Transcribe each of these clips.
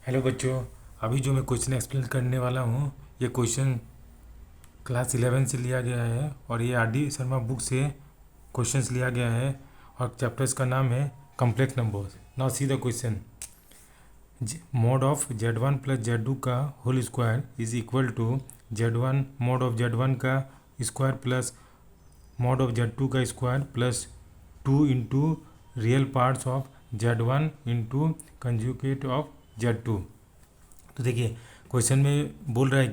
Hello बच्चों। अभी जो मैं क्वेश्चन एक्सप्लेन करने वाला हूँ, ये क्वेश्चन क्लास 11 से लिया गया है और ये आर डी शर्मा बुक से क्वेश्चंस लिया गया है और चैप्टर्स का नाम है complex numbers. Now see the question. Mod of z1 plus z2 का whole square is equal to z1 mod of z1 का square plus mod of z2 का square plus 2 into real parts of z1 into conjugate of z2। तो देखिए question में बोल रहा है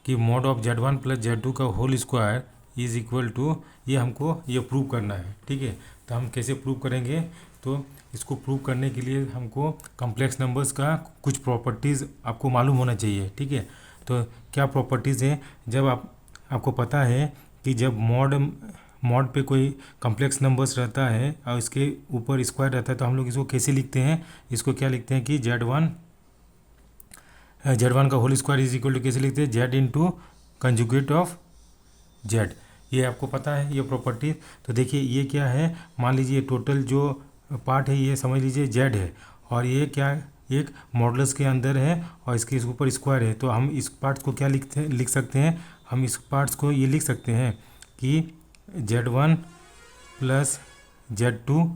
कि mod of z1 plus z2 का whole square is equal to, ये हमको ये प्रूव करना है। ठीक है, तो हम कैसे प्रूव करेंगे? तो इसको प्रूव करने के लिए हमको कॉम्प्लेक्स नंबर्स का कुछ प्रॉपर्टीज़ आपको मालूम होना चाहिए। ठीक है, तो क्या प्रॉपर्टीज़ हैं? जब आपको पता है कि जब मॉड पे कोई कॉम्प्लेक्स नंबर्स रहता है और इसके ऊपर स्क्वायर रहता है तो हम लोग इसको कैसे लिखते हैं? इसको क्या लिखते हैं कि z1 का whole square is equal to कैसे लिखते हैं? z into conjugate of z। ये आपको पता है ये प्रॉपर्टी। तो देखिए ये क्या है, मान लीजिए टोटल जो पार्ट है ये समझ लीजिए z है और ये क्या एक मॉडुलस के अंदर है और इसके ऊपर स्क्वायर है। तो हम इस पार्ट को क्या लिख सकते हैं? हम इस पार्ट्स को ये लिख सकते हैं कि z1 प्लस z2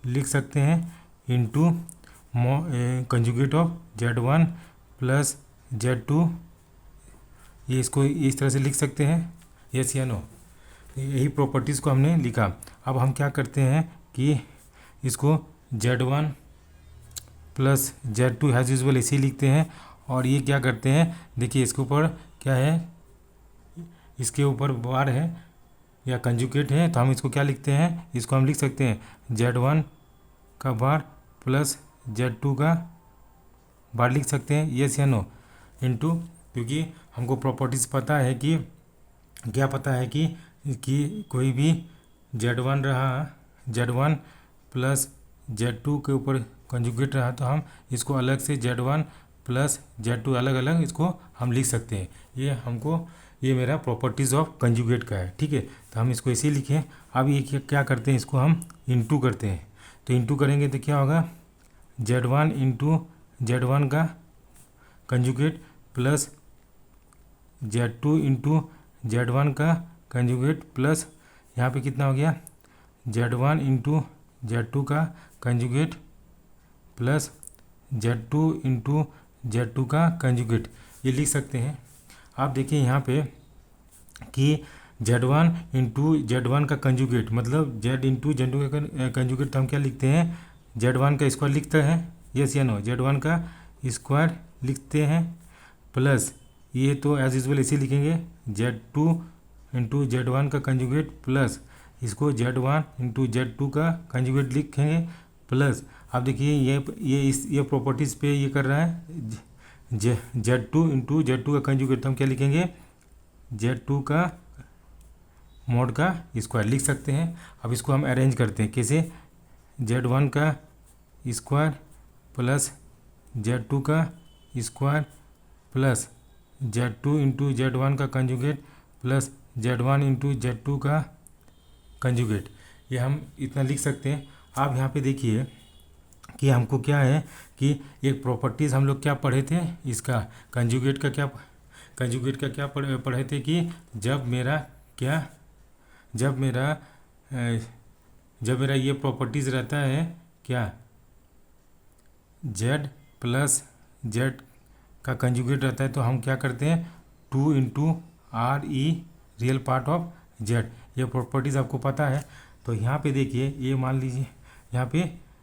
लिख सकते हैं into conjugate of z1 plus z2। ये इसको इस तरह से लिख सकते हैं, यस या नो? यही प्रॉपर्टीज़ को हमने लिखा। अब हम क्या करते हैं कि इसको z1 plus z2 has usual ऐसे ही लिखते हैं और ये क्या करते हैं, देखिए इसके ऊपर क्या है, इसके ऊपर बार है या कंजुगेट है, तो हम इसको क्या लिखते हैं? इसको हम लिख सकते हैं z1 का बार प्लस z2 का बार लिख सकते हैं, यस या नो? इनटू, क्योंकि हमको प्रॉपर्टीज़ पता है कि क्या पता है कि कोई भी z1 रहा, z1 प्लस z2 के ऊपर कंजुगेट रहा तो हम इसको अलग से z1 प्लस z2 अलग अलग इसको हम लिख सकते हैं। ये मेरा प्रॉपर्टीज़ ऑफ कंजुगेट का है। ठीक है, तो हम इसको ऐसे ही लिखें। अब ये क्या करते हैं, इसको हम इंटू करते हैं। तो इंटू करेंगे तो क्या होगा? z1 इंटू z1 का conjugate plus z2 into z1 का कंजुगेट प्लस यहाँ पे कितना हो गया? z1 इंटू z2 का conjugate plus z2 into z2 का कंजुगेट, ये लिख सकते हैं। आप देखिए यहाँ पे कि z1 इंटू z1 का कंजुगेट मतलब z इंटू z2 का कंजुगेट, तो हम क्या लिखते हैं? z1 का स्क्वायर लिखते हैं, यस या नो? z1 का स्क्वायर लिखते हैं प्लस ये तो एज यूजुअल ऐसे लिखेंगे z2 इंटू z1 का कंजुगेट प्लस इसको z1 इंटू z2 का कंजुगेट लिखेंगे प्लस। अब देखिए ये प्रॉपर्टीज़ पे ये कर रहा है z2 इंटू z2 का कंजुगेट, तो हम क्या लिखेंगे? z2 का मॉड का स्क्वायर लिख सकते हैं। अब इसको हम अरेंज करते हैं कैसे? z1 का स्क्वायर प्लस z2 का square plus z2 into z1 का conjugate plus z1 into z2 का कंजुगेट, ये हम इतना लिख सकते हैं। आप यहाँ पे देखिए कि हमको क्या है कि एक प्रॉपर्टीज़ हम लोग क्या पढ़े थे, इसका कंजुगेट का क्या पढ़े थे कि जब मेरा ये प्रॉपर्टीज़ रहता है क्या, z प्लस z का कंजुगेट रहता है तो हम क्या करते हैं? 2 into R E real part of z। ये प्रॉपर्टीज़ आपको पता है। तो यहाँ पे देखिए ये मान लीजिए यहाँ पे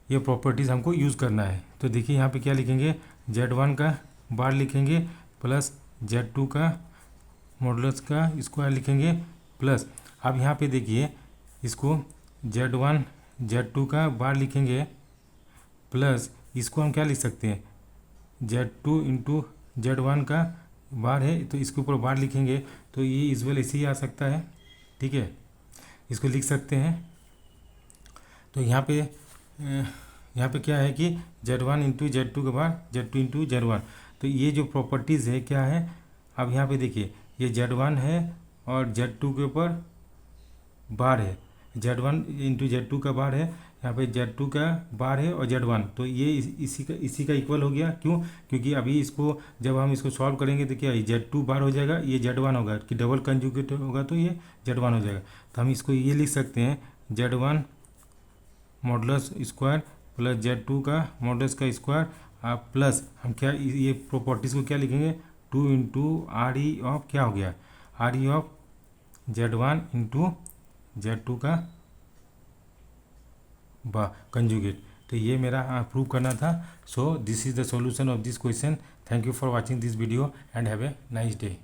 ये प्रॉपर्टीज़ हमको यूज़ करना है। तो देखिए यहाँ पे क्या लिखेंगे? z1 का बार लिखेंगे प्लस z2 का मॉडुलस का स्क्वायर लिखेंगे प्लस। अब यहाँ पे देखिए इसको z1 z2 का बार लिखेंगे प्लस इसको हम क्या लिख सकते हैं? z2 इंटू z1 का बार है तो इसके ऊपर बार लिखेंगे तो ये यूजुअल ऐसे ही आ सकता है। ठीक है, इसको लिख सकते हैं। तो यहाँ पे क्या है कि z1 इंटू z2 के बार z2 इंटू z1, तो ये जो प्रॉपर्टीज़ है क्या है? अब यहाँ पे देखिए ये z1 है और z2 के ऊपर बार है, Z1 इंटू Z2 का बार है, यहाँ पे Z2 का बार है और Z1, तो ये इसी का इक्वल हो गया। क्यों? क्योंकि अभी इसको जब हम इसको सॉल्व करेंगे तो क्या Z2 बार हो जाएगा, ये Z1 होगा, कि डबल कंजुगेट होगा तो ये Z1 हो जाएगा। तो हम इसको ये लिख सकते हैं Z1 modulus square plus Z2 का मॉडुलस का स्क्वायर, प्लस हम क्या ये प्रॉपर्टीज़ को क्या लिखेंगे, 2 इंटू आर ई ऑफ क्या हो गया, R E of Z1 into Z2 का कंजुगेट। तो ये मेरा प्रूव करना था। So this is the solution of this question. Thank you for watching this video and have a nice day.